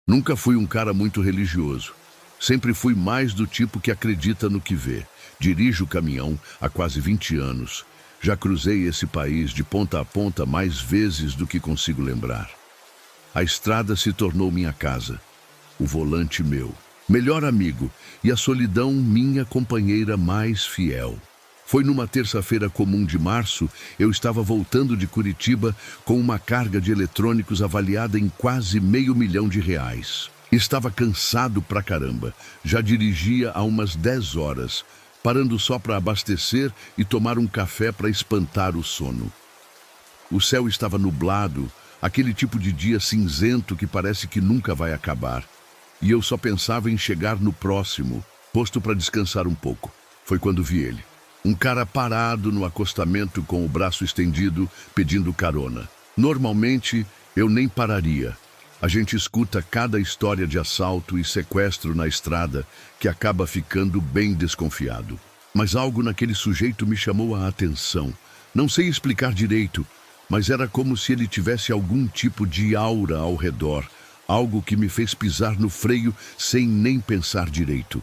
Nunca fui um cara muito religioso. Sempre fui mais do tipo que acredita no que vê. Dirijo caminhão há quase 20 anos. Já cruzei esse país de ponta a ponta mais vezes do que consigo lembrar. A estrada se tornou minha casa, o volante meu, melhor amigo e a solidão minha companheira mais fiel. Foi numa terça-feira comum de março, eu estava voltando de Curitiba com uma carga de eletrônicos avaliada em quase R$500 mil. Estava cansado pra caramba, já dirigia há umas 10 horas, parando só para abastecer e tomar um café para espantar o sono. O céu estava nublado, aquele tipo de dia cinzento que parece que nunca vai acabar. E eu só pensava em chegar no próximo, posto para descansar um pouco. Foi quando vi ele. Um cara parado no acostamento com o braço estendido, pedindo carona. Normalmente, eu nem pararia. A gente escuta cada história de assalto e sequestro na estrada que acaba ficando bem desconfiado. Mas algo naquele sujeito me chamou a atenção. Não sei explicar direito, mas era como se ele tivesse algum tipo de aura ao redor, algo que me fez pisar no freio sem nem pensar direito.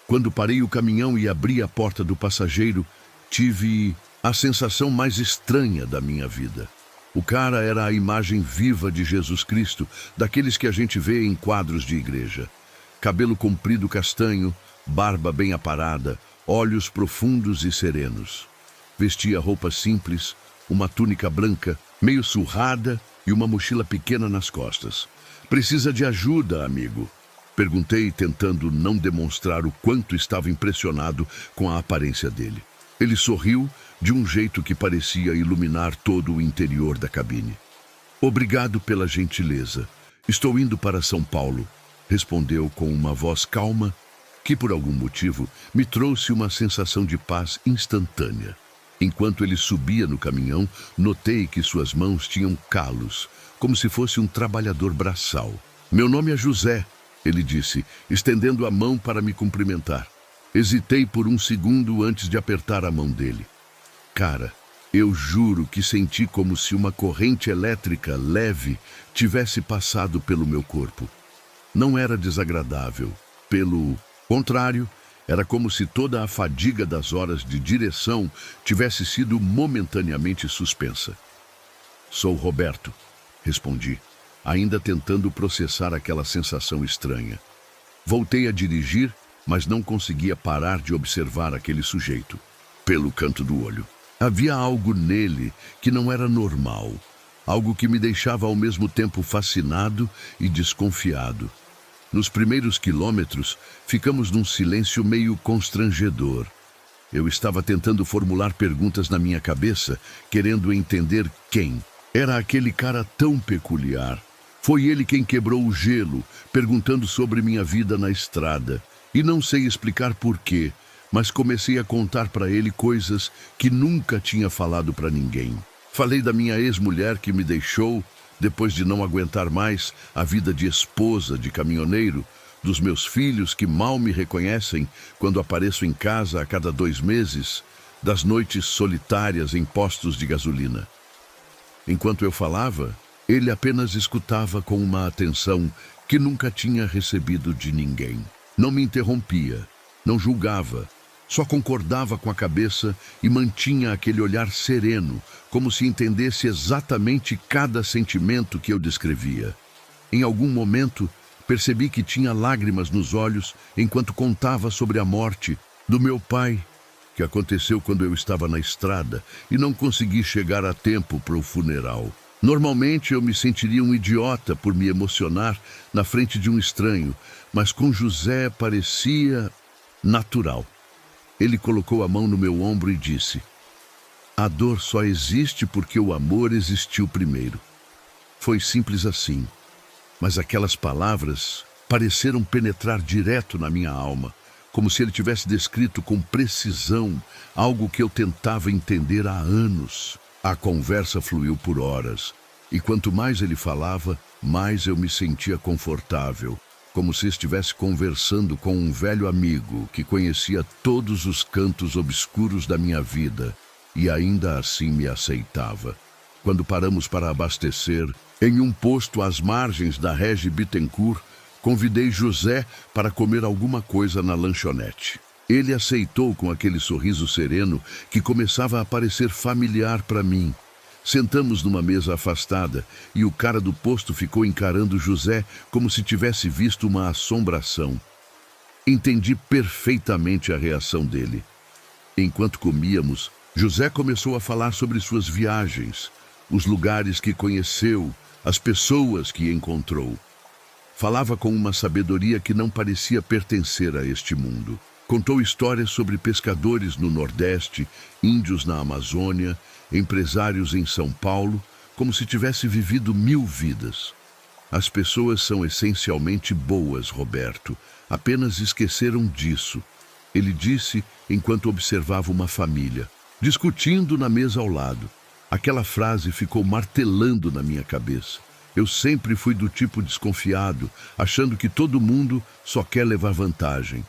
Quando parei o caminhão e abri a porta do passageiro, tive a sensação mais estranha da minha vida. O cara era a imagem viva de Jesus Cristo, daqueles que a gente vê em quadros de igreja. Cabelo comprido castanho, barba bem aparada, olhos profundos e serenos. Vestia roupa simples, uma túnica branca, meio surrada e uma mochila pequena nas costas. "Precisa de ajuda, amigo?" Perguntei, tentando não demonstrar o quanto estava impressionado com a aparência dele. Ele sorriu de um jeito que parecia iluminar todo o interior da cabine. "Obrigado pela gentileza. Estou indo para São Paulo", respondeu com uma voz calma que, por algum motivo, me trouxe uma sensação de paz instantânea. Enquanto ele subia no caminhão, notei que suas mãos tinham calos, como se fosse um trabalhador braçal. "Meu nome é José", ele disse, estendendo a mão para me cumprimentar. Hesitei por um segundo antes de apertar a mão dele. Cara, eu juro que senti como se uma corrente elétrica leve tivesse passado pelo meu corpo. Não era desagradável. Pelo contrário, era como se toda a fadiga das horas de direção tivesse sido momentaneamente suspensa. "Sou Roberto", respondi, ainda tentando processar aquela sensação estranha. Voltei a dirigir, mas não conseguia parar de observar aquele sujeito, pelo canto do olho. Havia algo nele que não era normal, algo que me deixava ao mesmo tempo fascinado e desconfiado. Nos primeiros quilômetros, ficamos num silêncio meio constrangedor. Eu estava tentando formular perguntas na minha cabeça, querendo entender quem era aquele cara tão peculiar. Foi ele quem quebrou o gelo, perguntando sobre minha vida na estrada. E não sei explicar porquê, mas comecei a contar para ele coisas que nunca tinha falado para ninguém. Falei da minha ex-mulher que me deixou, depois de não aguentar mais a vida de esposa de caminhoneiro, dos meus filhos que mal me reconhecem quando apareço em casa a cada 2 meses, das noites solitárias em postos de gasolina. Enquanto eu falava, ele apenas escutava com uma atenção que nunca tinha recebido de ninguém. Não me interrompia, não julgava, só concordava com a cabeça e mantinha aquele olhar sereno, como se entendesse exatamente cada sentimento que eu descrevia. Em algum momento, percebi que tinha lágrimas nos olhos enquanto contava sobre a morte do meu pai, que aconteceu quando eu estava na estrada e não consegui chegar a tempo para o funeral. Normalmente eu me sentiria um idiota por me emocionar na frente de um estranho, mas com José parecia natural. Ele colocou a mão no meu ombro e disse: "A dor só existe porque o amor existiu primeiro." Foi simples assim, mas aquelas palavras pareceram penetrar direto na minha alma, como se ele tivesse descrito com precisão algo que eu tentava entender há anos. A conversa fluiu por horas, e quanto mais ele falava, mais eu me sentia confortável, como se estivesse conversando com um velho amigo que conhecia todos os cantos obscuros da minha vida e ainda assim me aceitava. Quando paramos para abastecer, em um posto às margens da Regi Bittencourt, Convidei José para comer alguma coisa na lanchonete. Ele aceitou com aquele sorriso sereno que começava a parecer familiar para mim. Sentamos numa mesa afastada e o cara do posto ficou encarando José como se tivesse visto uma assombração. Entendi perfeitamente a reação dele. Enquanto comíamos, José começou a falar sobre suas viagens, os lugares que conheceu, as pessoas que encontrou. Falava com uma sabedoria que não parecia pertencer a este mundo. Contou histórias sobre pescadores no Nordeste, índios na Amazônia, empresários em São Paulo, como se tivesse vivido 1000 vidas. As pessoas são essencialmente boas, Roberto. Apenas esqueceram disso. Ele disse enquanto observava uma família, discutindo na mesa ao lado. Aquela frase ficou martelando na minha cabeça. Eu sempre fui do tipo desconfiado, achando que todo mundo só quer levar vantagem.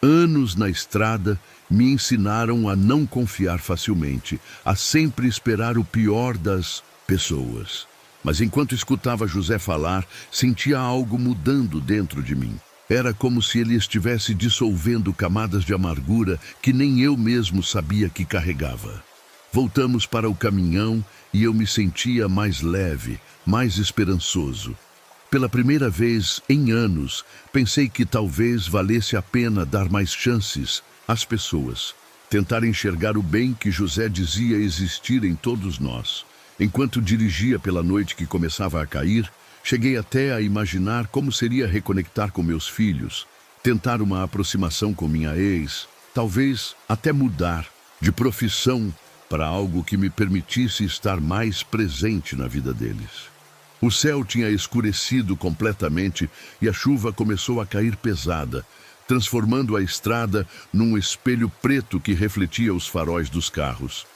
Anos na estrada me ensinaram a não confiar facilmente, a sempre esperar o pior das pessoas. Mas enquanto escutava José falar, sentia algo mudando dentro de mim. Era como se ele estivesse dissolvendo camadas de amargura que nem eu mesmo sabia que carregava. Voltamos para o caminhão e eu me sentia mais leve, mais esperançoso. Pela primeira vez em anos, pensei que talvez valesse a pena dar mais chances às pessoas. Tentar enxergar o bem que José dizia existir em todos nós. Enquanto dirigia pela noite que começava a cair, cheguei até a imaginar como seria reconectar com meus filhos, tentar uma aproximação com minha ex, talvez até mudar de profissão para algo que me permitisse estar mais presente na vida deles. O céu tinha escurecido completamente e a chuva começou a cair pesada, transformando a estrada num espelho preto que refletia os faróis dos carros.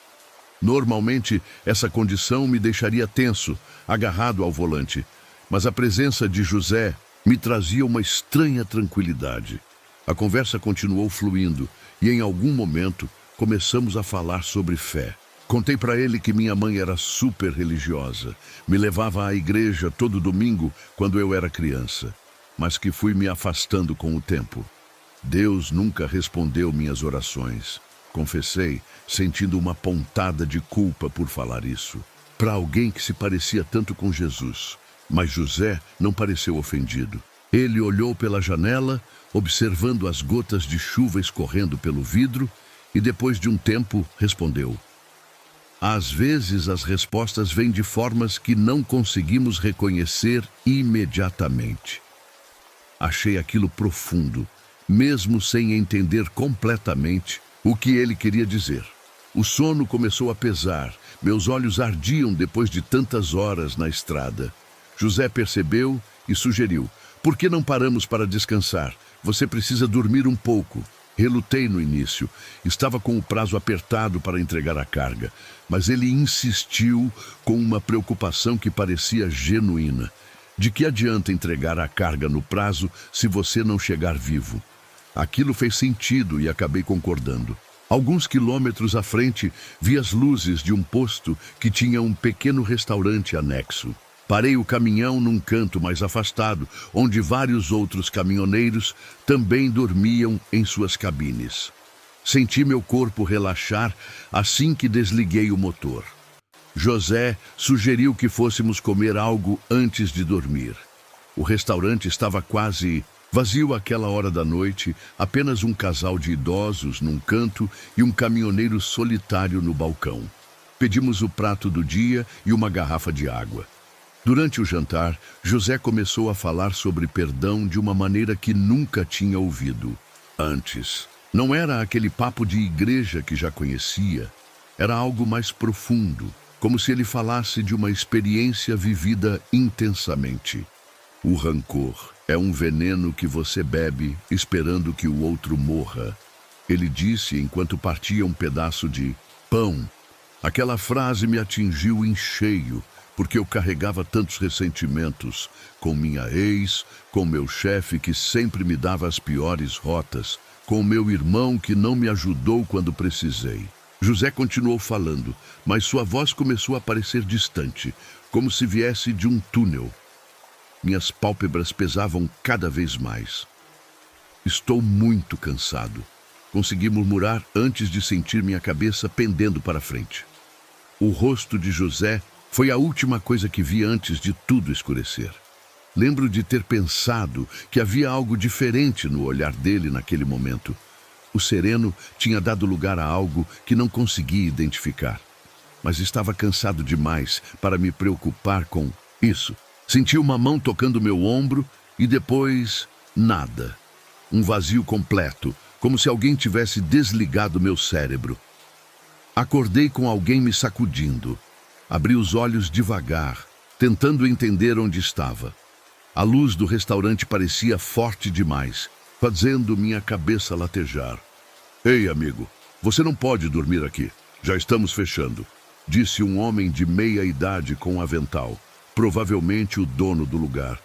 Normalmente, essa condição me deixaria tenso, agarrado ao volante, mas a presença de José me trazia uma estranha tranquilidade. A conversa continuou fluindo e, em algum momento, começamos a falar sobre fé. Contei para ele que minha mãe era super religiosa, me levava à igreja todo domingo quando eu era criança, mas que fui me afastando com o tempo. Deus nunca respondeu minhas orações. Confessei, sentindo uma pontada de culpa por falar isso, para alguém que se parecia tanto com Jesus. Mas José não pareceu ofendido. Ele olhou pela janela, observando as gotas de chuva escorrendo pelo vidro, e depois de um tempo respondeu: às vezes as respostas vêm de formas que não conseguimos reconhecer imediatamente. Achei aquilo profundo, mesmo sem entender completamente o que ele queria dizer. O sono começou a pesar, meus olhos ardiam depois de tantas horas na estrada. José percebeu e sugeriu: por que não paramos para descansar? Você precisa dormir um pouco. Relutei no início. Estava com o prazo apertado para entregar a carga, mas ele insistiu com uma preocupação que parecia genuína. De que adianta entregar a carga no prazo se você não chegar vivo? Aquilo fez sentido e acabei concordando. Alguns quilômetros à frente, vi as luzes de um posto que tinha um pequeno restaurante anexo. Parei o caminhão num canto mais afastado, onde vários outros caminhoneiros também dormiam em suas cabines. Senti meu corpo relaxar assim que desliguei o motor. José sugeriu que fôssemos comer algo antes de dormir. O restaurante estava quase vazio àquela hora da noite, apenas um casal de idosos num canto e um caminhoneiro solitário no balcão. Pedimos o prato do dia e uma garrafa de água. Durante o jantar, José começou a falar sobre perdão de uma maneira que nunca tinha ouvido antes. Não era aquele papo de igreja que já conhecia. Era algo mais profundo, como se ele falasse de uma experiência vivida intensamente. O rancor é um veneno que você bebe esperando que o outro morra. Ele disse enquanto partia um pedaço de pão. Aquela frase me atingiu em cheio, porque eu carregava tantos ressentimentos com minha ex, com meu chefe que sempre me dava as piores rotas, com meu irmão que não me ajudou quando precisei. José continuou falando, mas sua voz começou a parecer distante, como se viesse de um túnel. Minhas pálpebras pesavam cada vez mais. Estou muito cansado. Consegui murmurar antes de sentir minha cabeça pendendo para frente. O rosto de José foi a última coisa que vi antes de tudo escurecer. Lembro de ter pensado que havia algo diferente no olhar dele naquele momento. O sereno tinha dado lugar a algo que não conseguia identificar. Mas estava cansado demais para me preocupar com isso. Senti uma mão tocando meu ombro e depois nada. Um vazio completo, como se alguém tivesse desligado meu cérebro. Acordei com alguém me sacudindo. Abri os olhos devagar, tentando entender onde estava. A luz do restaurante parecia forte demais, fazendo minha cabeça latejar. Ei, amigo, você não pode dormir aqui. Já estamos fechando, disse um homem de meia idade com um avental, provavelmente o dono do lugar.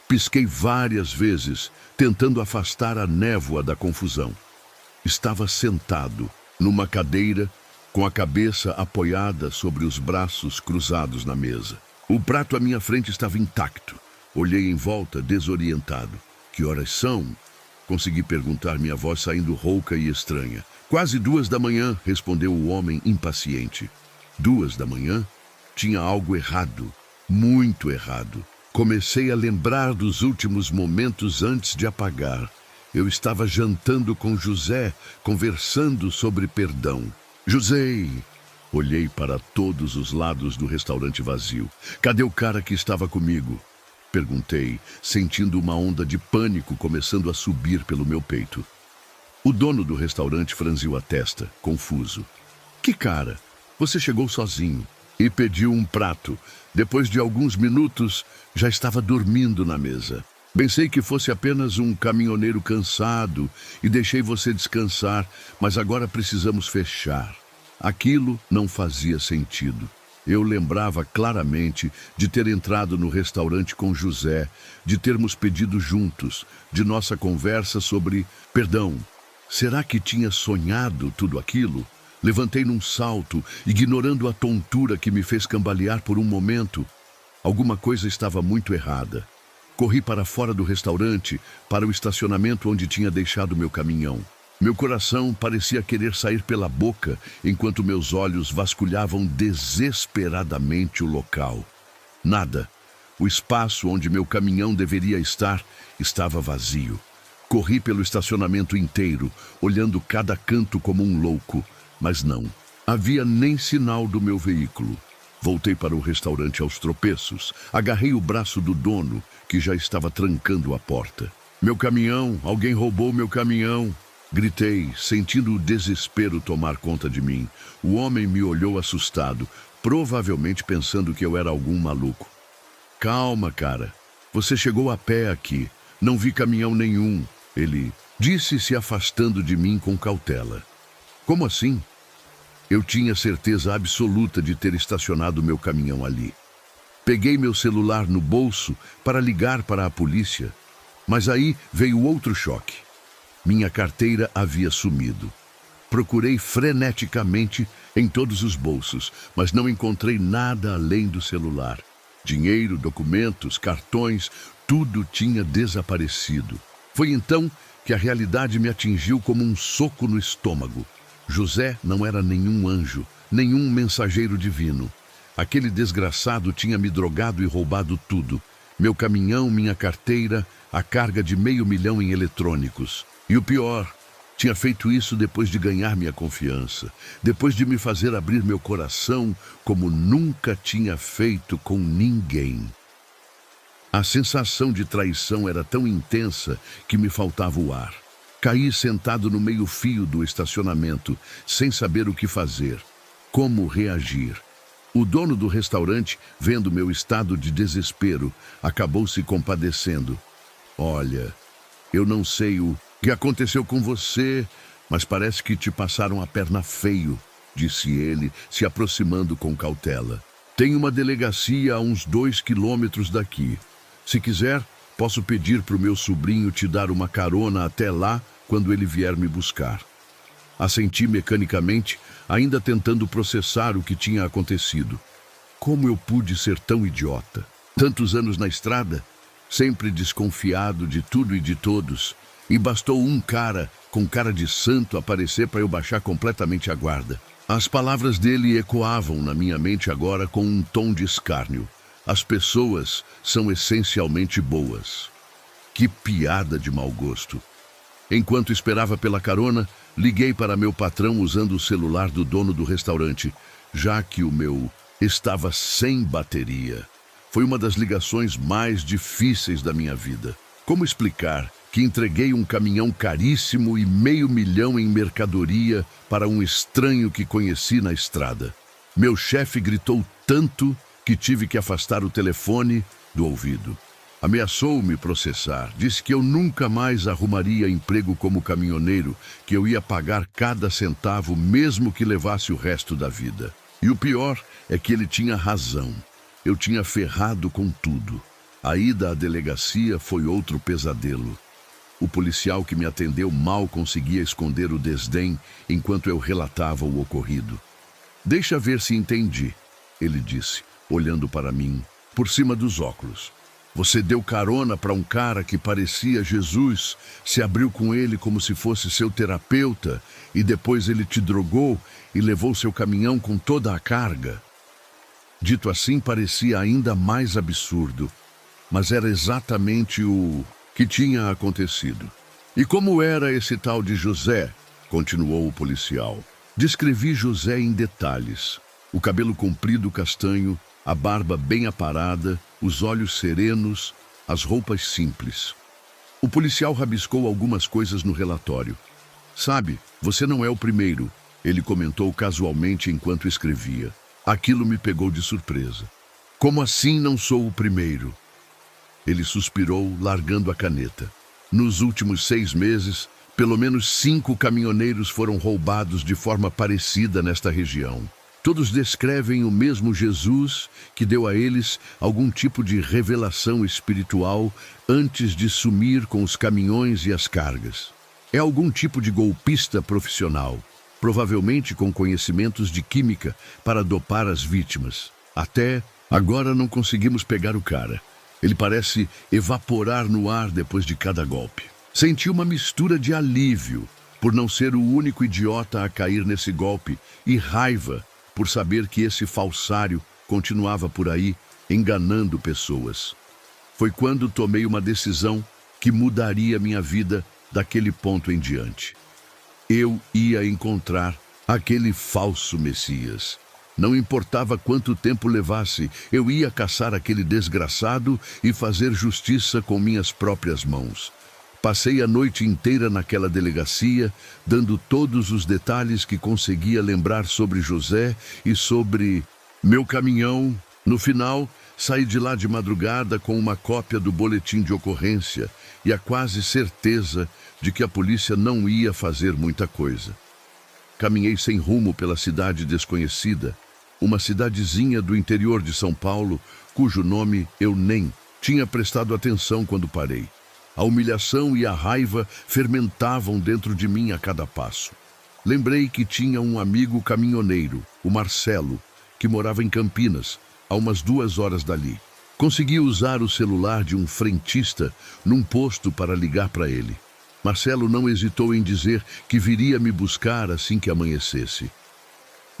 Pisquei várias vezes, tentando afastar a névoa da confusão. Estava sentado, numa cadeira, com a cabeça apoiada sobre os braços cruzados na mesa. O prato à minha frente estava intacto. Olhei em volta, desorientado. Que horas são? Consegui perguntar, minha voz saindo rouca e estranha. Quase 2 da manhã, respondeu o homem impaciente. 2 da manhã? Tinha algo errado, muito errado. Comecei a lembrar dos últimos momentos antes de apagar. Eu estava jantando com José, conversando sobre perdão. José! Olhei para todos os lados do restaurante vazio. Cadê o cara que estava comigo? Perguntei, sentindo uma onda de pânico começando a subir pelo meu peito. O dono do restaurante franziu a testa, confuso. Que cara? Você chegou sozinho e pediu um prato. Depois de alguns minutos, já estava dormindo na mesa. Pensei que fosse apenas um caminhoneiro cansado e deixei você descansar, mas agora precisamos fechar. Aquilo não fazia sentido. Eu lembrava claramente de ter entrado no restaurante com José, de termos pedido juntos, de nossa conversa sobre perdão. Será que tinha sonhado tudo aquilo? Levantei num salto, ignorando a tontura que me fez cambalear por um momento. Alguma coisa estava muito errada. Corri para fora do restaurante, para o estacionamento onde tinha deixado meu caminhão. Meu coração parecia querer sair pela boca, enquanto meus olhos vasculhavam desesperadamente o local. Nada. O espaço onde meu caminhão deveria estar estava vazio. Corri pelo estacionamento inteiro, olhando cada canto como um louco, mas não havia nem sinal do meu veículo. Voltei para o restaurante aos tropeços. Agarrei o braço do dono, que já estava trancando a porta. Meu caminhão! Alguém roubou meu caminhão! Gritei, sentindo o desespero tomar conta de mim. O homem me olhou assustado, provavelmente pensando que eu era algum maluco. Calma, cara. Você chegou a pé aqui. Não vi caminhão nenhum. Ele disse, se afastando de mim com cautela. Como assim? Eu tinha certeza absoluta de ter estacionado meu caminhão ali. Peguei meu celular no bolso para ligar para a polícia, mas aí veio outro choque. Minha carteira havia sumido. Procurei freneticamente em todos os bolsos, mas não encontrei nada além do celular. Dinheiro, documentos, cartões, tudo tinha desaparecido. Foi então que a realidade me atingiu como um soco no estômago. José não era nenhum anjo, nenhum mensageiro divino. Aquele desgraçado tinha me drogado e roubado tudo. Meu caminhão, minha carteira, a carga de $500 mil em eletrônicos. E o pior, tinha feito isso depois de ganhar minha confiança, depois de me fazer abrir meu coração como nunca tinha feito com ninguém. A sensação de traição era tão intensa que me faltava o ar. Caí sentado no meio-fio do estacionamento, sem saber o que fazer, como reagir. O dono do restaurante, vendo meu estado de desespero, acabou se compadecendo. Olha, eu não sei o que aconteceu com você, mas parece que te passaram a perna feio, disse ele, se aproximando com cautela. Tem uma delegacia a uns 2 quilômetros daqui. Se quiser, posso pedir para o meu sobrinho te dar uma carona até lá quando ele vier me buscar. Assenti mecanicamente, ainda tentando processar o que tinha acontecido. Como eu pude ser tão idiota? Tantos anos na estrada? sempre desconfiado de tudo e de todos, e bastou um cara com cara de santo aparecer para eu baixar completamente a guarda. As palavras dele ecoavam na minha mente agora com um tom de escárnio. As pessoas são essencialmente boas. Que piada de mau gosto. Enquanto esperava pela carona, liguei para meu patrão usando o celular do dono do restaurante, já que o meu estava sem bateria. Foi uma das ligações mais difíceis da minha vida. Como explicar que entreguei um caminhão caríssimo e R$500 mil em mercadoria para um estranho que conheci na estrada? Meu chefe gritou tanto que tive que afastar o telefone do ouvido. Ameaçou-me processar, disse que eu nunca mais arrumaria emprego como caminhoneiro, que eu ia pagar cada centavo mesmo que levasse o resto da vida. E o pior é que ele tinha razão. Eu tinha ferrado com tudo. A ida à delegacia foi outro pesadelo. O policial que me atendeu mal conseguia esconder o desdém enquanto eu relatava o ocorrido. "Deixa ver se entendi", ele disse, olhando para mim, por cima dos óculos. "Você deu carona para um cara que parecia Jesus, se abriu com ele como se fosse seu terapeuta, e depois ele te drogou e levou seu caminhão com toda a carga." Dito assim, parecia ainda mais absurdo, mas era exatamente o que tinha acontecido. "E como era esse tal de José?", continuou o policial. Descrevi José em detalhes. O cabelo comprido castanho, a barba bem aparada, os olhos serenos, as roupas simples. O policial rabiscou algumas coisas no relatório. "Sabe, você não é o primeiro", ele comentou casualmente enquanto escrevia. Aquilo me pegou de surpresa. "Como assim não sou o primeiro?" Ele suspirou, largando a caneta. "Nos últimos 6 meses, pelo menos 5 caminhoneiros foram roubados de forma parecida nesta região. Todos descrevem o mesmo Jesus que deu a eles algum tipo de revelação espiritual antes de sumir com os caminhões e as cargas. É algum tipo de golpista profissional, provavelmente com conhecimentos de química para dopar as vítimas. Até agora não conseguimos pegar o cara. Ele parece evaporar no ar depois de cada golpe." Senti uma mistura de alívio por não ser o único idiota a cair nesse golpe e raiva por saber que esse falsário continuava por aí enganando pessoas. Foi quando tomei uma decisão que mudaria minha vida daquele ponto em diante. Eu ia encontrar aquele falso Messias. Não importava quanto tempo levasse, eu ia caçar aquele desgraçado e fazer justiça com minhas próprias mãos. Passei a noite inteira naquela delegacia, dando todos os detalhes que conseguia lembrar sobre José e sobre meu caminhão. No final, saí de lá de madrugada com uma cópia do boletim de ocorrência e a quase certeza de que a polícia não ia fazer muita coisa. Caminhei sem rumo pela cidade desconhecida, uma cidadezinha do interior de São Paulo, cujo nome eu nem tinha prestado atenção quando parei. A humilhação e a raiva fermentavam dentro de mim a cada passo. Lembrei que tinha um amigo caminhoneiro, o Marcelo, que morava em Campinas, a umas 2 horas dali. Consegui usar o celular de um frentista num posto para ligar para ele. Marcelo não hesitou em dizer que viria me buscar assim que amanhecesse.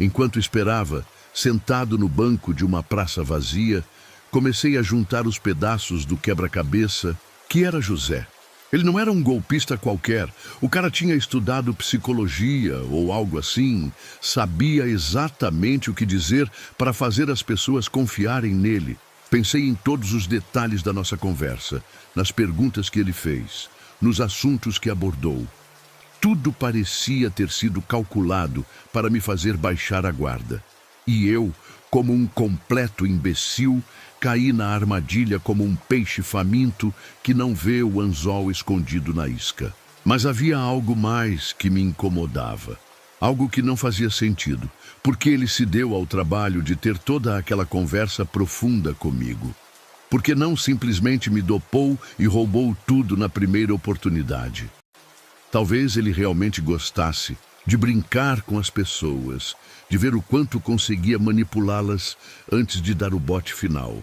Enquanto esperava, sentado no banco de uma praça vazia, comecei a juntar os pedaços do quebra-cabeça que era José. Ele não era um golpista qualquer. O cara tinha estudado psicologia ou algo assim, sabia exatamente o que dizer para fazer as pessoas confiarem nele. Pensei em todos os detalhes da nossa conversa, nas perguntas que ele fez, nos assuntos que abordou. Tudo parecia ter sido calculado para me fazer baixar a guarda. E eu, como um completo imbecil, caí na armadilha como um peixe faminto que não vê o anzol escondido na isca. Mas havia algo mais que me incomodava. Algo que não fazia sentido, porque ele se deu ao trabalho de ter toda aquela conversa profunda comigo. Porque não simplesmente me dopou e roubou tudo na primeira oportunidade. Talvez ele realmente gostasse de brincar com as pessoas, de ver o quanto conseguia manipulá-las antes de dar o bote final.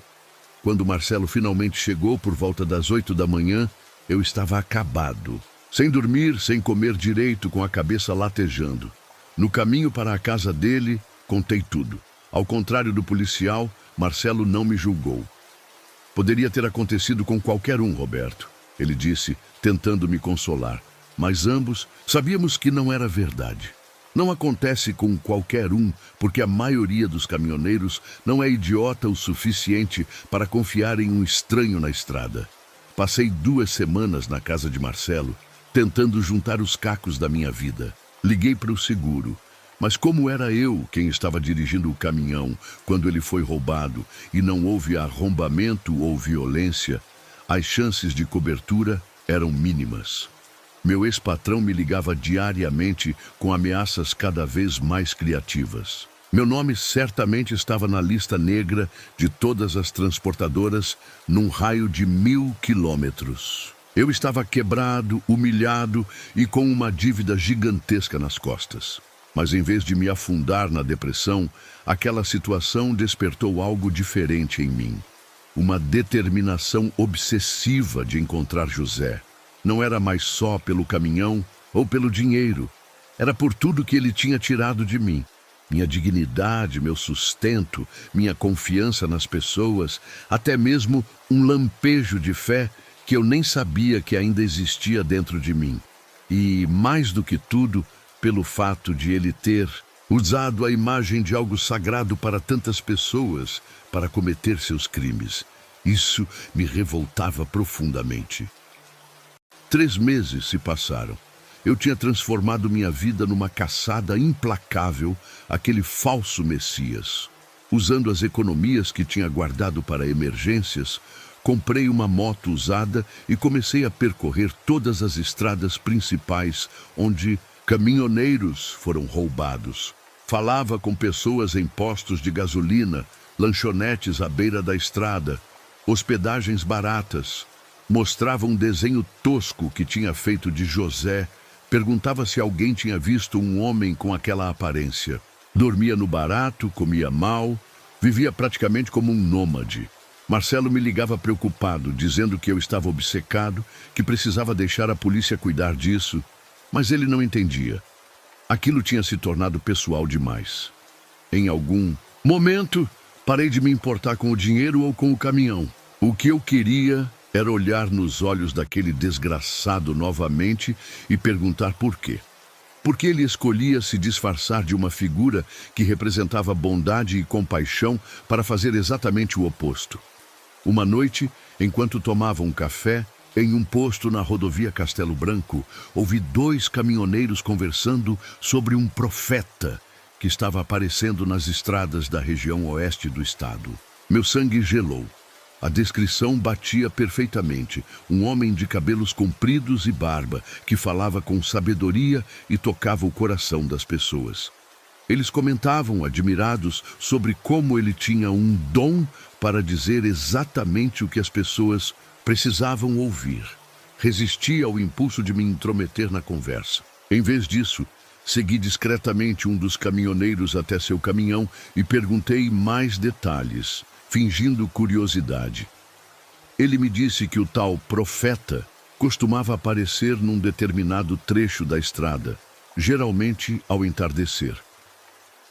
Quando Marcelo finalmente chegou por volta das 8 da manhã, eu estava acabado. Sem dormir, sem comer direito, com a cabeça latejando. No caminho para a casa dele, contei tudo. Ao contrário do policial, Marcelo não me julgou. Poderia ter acontecido com qualquer um, Roberto, ele disse, tentando me consolar. Mas ambos sabíamos que não era verdade. Não acontece com qualquer um, porque a maioria dos caminhoneiros não é idiota o suficiente para confiar em um estranho na estrada. Passei 2 semanas na casa de Marcelo, tentando juntar os cacos da minha vida. Liguei para o seguro, mas como era eu quem estava dirigindo o caminhão quando ele foi roubado e não houve arrombamento ou violência, as chances de cobertura eram mínimas. Meu ex-patrão me ligava diariamente com ameaças cada vez mais criativas. Meu nome certamente estava na lista negra de todas as transportadoras num raio de 1000 quilômetros. Eu estava quebrado, humilhado e com uma dívida gigantesca nas costas. Mas em vez de me afundar na depressão, aquela situação despertou algo diferente em mim. Uma determinação obsessiva de encontrar José. Não era mais só pelo caminhão ou pelo dinheiro. Era por tudo que ele tinha tirado de mim. Minha dignidade, meu sustento, minha confiança nas pessoas, até mesmo um lampejo de fé que eu nem sabia que ainda existia dentro de mim. E, mais do que tudo, pelo fato de ele ter usado a imagem de algo sagrado para tantas pessoas para cometer seus crimes. Isso me revoltava profundamente. 3 meses se passaram. Eu tinha transformado minha vida numa caçada implacável àquele falso Messias. Usando as economias que tinha guardado para emergências, comprei uma moto usada e comecei a percorrer todas as estradas principais onde caminhoneiros foram roubados. Falava com pessoas em postos de gasolina, lanchonetes à beira da estrada, hospedagens baratas. Mostrava um desenho tosco que tinha feito de José. Perguntava se alguém tinha visto um homem com aquela aparência. Dormia no barato, comia mal, vivia praticamente como um nômade. Marcelo me ligava preocupado, dizendo que eu estava obcecado, que precisava deixar a polícia cuidar disso, mas ele não entendia. Aquilo tinha se tornado pessoal demais. Em algum momento, parei de me importar com o dinheiro ou com o caminhão. O que eu queria era olhar nos olhos daquele desgraçado novamente e perguntar por quê. Por que ele escolhia se disfarçar de uma figura que representava bondade e compaixão para fazer exatamente o oposto. Uma noite, enquanto tomava um café, em um posto na rodovia Castelo Branco, ouvi 2 caminhoneiros conversando sobre um profeta que estava aparecendo nas estradas da região oeste do estado. Meu sangue gelou. A descrição batia perfeitamente. Um homem de cabelos compridos e barba, que falava com sabedoria e tocava o coração das pessoas. Eles comentavam, admirados, sobre como ele tinha um dom para dizer exatamente o que as pessoas precisavam ouvir. Resistia ao impulso de me intrometer na conversa. Em vez disso, segui discretamente um dos caminhoneiros até seu caminhão e perguntei mais detalhes, fingindo curiosidade. Ele me disse que o tal profeta costumava aparecer num determinado trecho da estrada, geralmente ao entardecer.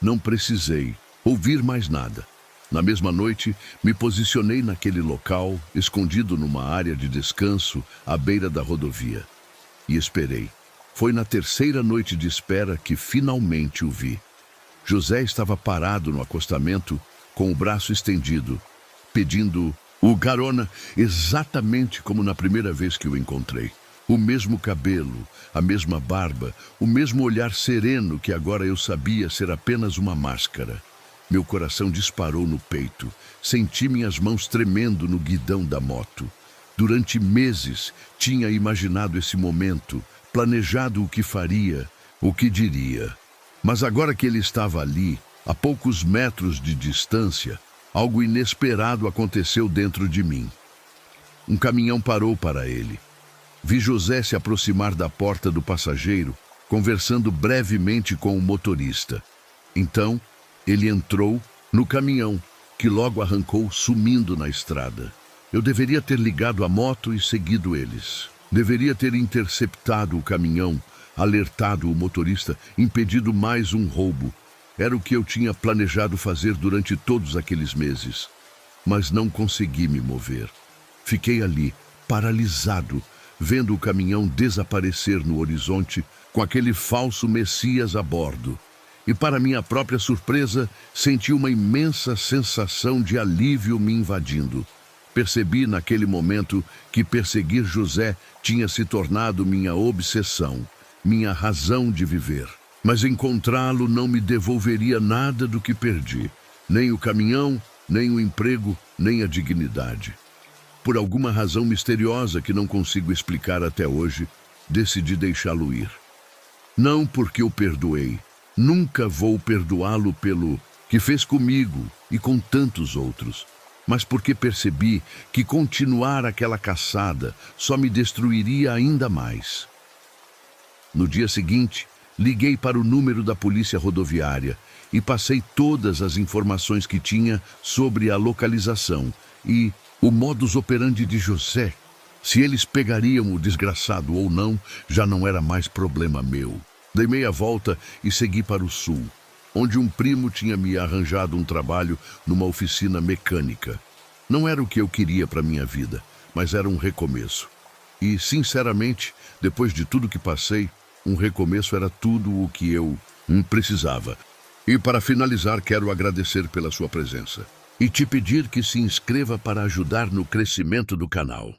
Não precisei ouvir mais nada. Na mesma noite, me posicionei naquele local, escondido numa área de descanso à beira da rodovia. E esperei. Foi na 3ª noite de espera que finalmente o vi. José estava parado no acostamento, com o braço estendido, pedindo o carona exatamente como na primeira vez que o encontrei. O mesmo cabelo, a mesma barba, o mesmo olhar sereno que agora eu sabia ser apenas uma máscara. Meu coração disparou no peito. Senti minhas mãos tremendo no guidão da moto. Durante meses tinha imaginado esse momento, planejado o que faria, o que diria. Mas agora que ele estava ali, a poucos metros de distância, algo inesperado aconteceu dentro de mim. Um caminhão parou para ele. Vi José se aproximar da porta do passageiro, conversando brevemente com o motorista. Então, ele entrou no caminhão que logo arrancou sumindo na estrada. Eu deveria ter ligado a moto e seguido eles. Deveria ter interceptado o caminhão, alertado o motorista, impedido mais um roubo. Era o que eu tinha planejado fazer durante todos aqueles meses. Mas não consegui me mover. Fiquei ali, paralisado, vendo o caminhão desaparecer no horizonte com aquele falso Messias a bordo. E para minha própria surpresa, senti uma imensa sensação de alívio me invadindo. Percebi naquele momento que perseguir José tinha se tornado minha obsessão, minha razão de viver. Mas encontrá-lo não me devolveria nada do que perdi, nem o caminhão, nem o emprego, nem a dignidade. Por alguma razão misteriosa que não consigo explicar até hoje, decidi deixá-lo ir. Não porque o perdoei, nunca vou perdoá-lo pelo que fez comigo e com tantos outros, mas porque percebi que continuar aquela caçada só me destruiria ainda mais. No dia seguinte, liguei para o número da polícia rodoviária e passei todas as informações que tinha sobre a localização e o modus operandi de José. Se eles pegariam o desgraçado ou não, já não era mais problema meu. Dei meia volta e segui para o sul, onde um primo tinha me arranjado um trabalho numa oficina mecânica. Não era o que eu queria para minha vida, mas era um recomeço. E, sinceramente, depois de tudo que passei, um recomeço era tudo o que eu precisava. E para finalizar, quero agradecer pela sua presença e te pedir que se inscreva para ajudar no crescimento do canal.